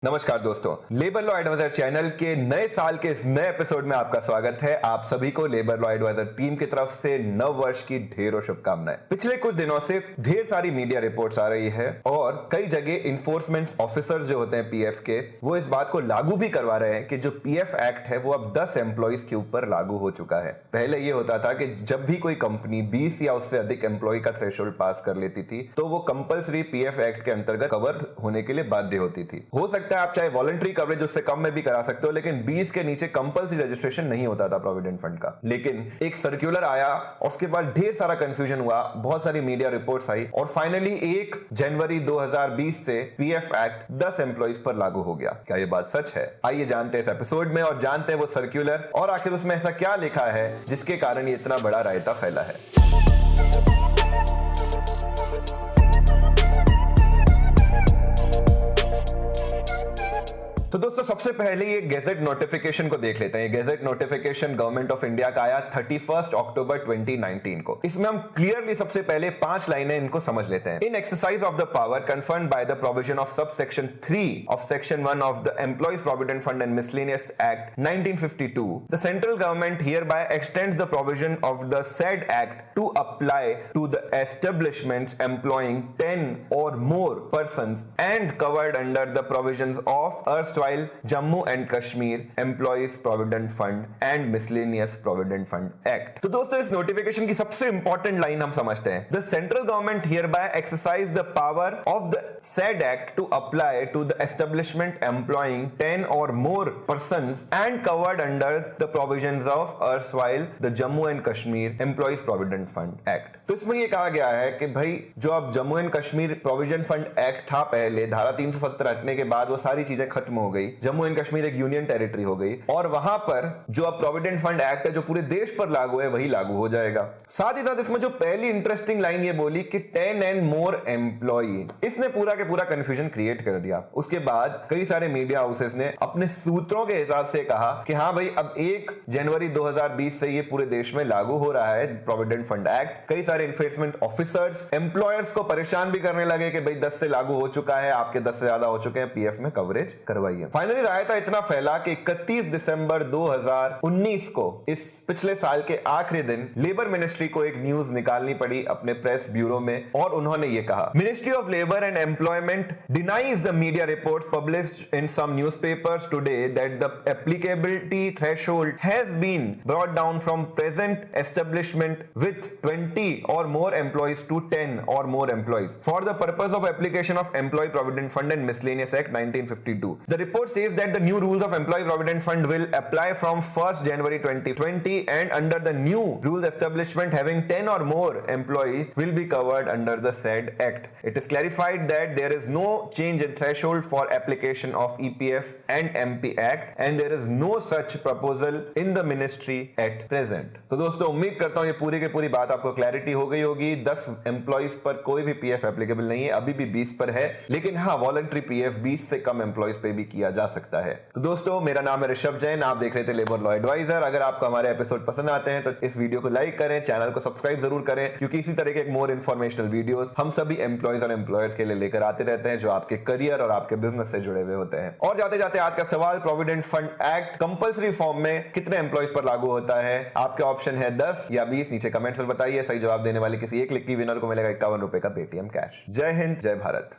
नमस्कार दोस्तों, labour law adviser channel के नए साल के इस नए एपिसोड में आपका स्वागत है। आप सभी को लेबर लॉ एडवाइजर टीम की तरफ से नव वर्ष की ढेरों शुभकामनाएं। पिछले कुछ दिनों से ढेर सारी मीडिया रिपोर्ट्स आ रही है और कई जगह इन्फोर्समेंट ऑफिसर्स जो होते हैं पीएफ के, वो इस बात को लागू भी करवा रहे हैं कि जो पीएफ एक्ट है वो अब 10 एम्प्लॉइज के ऊपर लागू हो चुका है। पहले ये होता था कि जब भी कोई कंपनी 20 या उससे अधिक एम्प्लॉय का थ्रेशोल्ड पास कर लेती थी तो वो कंपल्सरी पीएफ एक्ट के अंतर्गत कवर होने के लिए बाध्य होती थी। हो सकता है आप चाहे वॉलंटरी कवरेज उससे कम में भी करा सकते हो, लेकिन 20 के नीचे कंपल्सरी रजिस्ट्रेशन नहीं होता था प्रोविडेंट फंड का। लेकिन एक सर्कुलर आया और उसके बाद ढेर सारा कंफ्यूजन हुआ, बहुत सारी मीडिया रिपोर्ट्स आई और फाइनली 1 जनवरी 2020 से पीएफ एक्ट 10 एम्प्लॉइज पर लागू हो गया। क्या ये बात सच है? आइए जानते हैं इस एपिसोड में और जानते हैं वो सर्कुलर और आखिर उसमें ऐसा क्या लिखा है जिसके कारण ये इतना बड़ा रायता फैला है। तो दोस्तों सबसे पहले ये गैजेट नोटिफिकेशन को देख लेते हैं। Gadget notification government of India का आया 31 अक्टूबर 2019 को। इसमें हम क्लियरली सबसे पहले 5 लाइनें इनको समझ लेते हैं। In exercise of the power confirmed by the provision of sub section 3 of section 1 of the employees provident fund and miscellaneous act 1952, the central government hereby extends the provision of the said act to apply to the establishments employing 10 or more persons and covered under the provisions of while Jammu and Kashmir Employees Provident Fund and Miscellaneous Provident Fund Act। तो दोस्तों इस notification की सबसे important line हम समझते हैं। The central government hereby exercise the power of the said act to apply to the establishment employing 10 or more persons and covered under the provisions of erstwhile the Jammu and Kashmir Employees Provident Fund Act। तो इसमें ये कहा गया है कि भाई जो अब Jammu and Kashmir provision fund act था पहले, धारा 370 हटने के बाद वो सारी चीजें खत्म हो गई। जम्मू एंड कश्मीर एक यूनियन टेरिटरी हो गई और वहां पर जो अब प्रोविडेंट फंड एक्ट है जो पूरे देश पर लागू है वही लागू हो जाएगा। साथ ही साथ इसमें जो पहली इंटरेस्टिंग लाइन ये बोली कि 10 एंड मोर एम्प्लॉई, इसने पूरा के पूरा कंफ्यूजन क्रिएट कर दिया। उसके बाद कई सारे मीडिया हाउसेस ने अपने सूत्रों के हिसाब से कहा कि हाँ भाई अब 1 जनवरी 2020 से ये पूरे देश में लागू हो रहा है प्रोविडेंट फंड एक्ट। कई सारे इन्फोर्समेंट ऑफिसर्स एम्प्लॉयर्स को परेशान भी करने लगे कि भाई 10 से लागू हो चुका है, आपके 10 से ज्यादा हो चुके हैं, पीएफ में कवरेज करवाइए। फाइनली रायता इतना फैला कि 31 दिसंबर 2019 को इस पिछले साल के आखिरी दिन लेबर मिनिस्ट्री को एक न्यूज निकालनी पड़ी अपने प्रेस ब्यूरो में और उन्होंने ये कहा, ministry of labour and employment denies the media reports published in some newspapers today that the applicability threshold has been brought down from present establishment with 20 or more employees to 10 or more employees for the purpose of application of Employee Provident Fund and Miscellaneous Act 1952. The report says that the new rules of Employee Provident Fund will apply from 1st January 2020 and under the new rules establishment having 10 or more employees will be covered under the said act. It is clarified that there is no change in threshold for application of EPF and MP Act and there is no such proposal in the ministry at present. तो दोस्तों उम्मीद करता हूं ये पूरी की पूरी बात आपको क्लैरिटी हो गई होगी। 10 एम्प्लॉइज पर कोई भी पीएफ एप्लीकेबल नहीं है, अभी भी 20 पर है, लेकिन हाँ वॉलंटरी पीएफ 20 से कम एम्प्लॉइज पे भी किया जा सकता है। तो दोस्तों मेरा नाम है ऋषभ जैन, आप देख रहे थे लेबर लॉ एडवाइजर। अगर आपको हमारे एपिसोड पसंद आते हैं तो इस वीडियो को लाइक करें, चैनल को सब्सक्राइब जरूर करें क्योंकि इसी तरह के मोर इन्फॉर्मेशनल वीडियोस हम सभी एम्प्लॉइज और एम्प्लॉयर्स के लिए लेकर आते रहते हैं जो आपके करियर और आपके बिजनेस से जुड़े हुए होते हैं। और जाते जाते आज का सवाल, provident fund act compulsory form में कितने एम्प्लॉइज पर लागू होता है? आपके ऑप्शन है 10 या 20, नीचे कमेंट्स में बताइए। सही जवाब देने वाले किसी एक क्लिक की विनर को मिलेगा 51 रुपए का पेटीएम कैश। जय हिंद, जय भारत।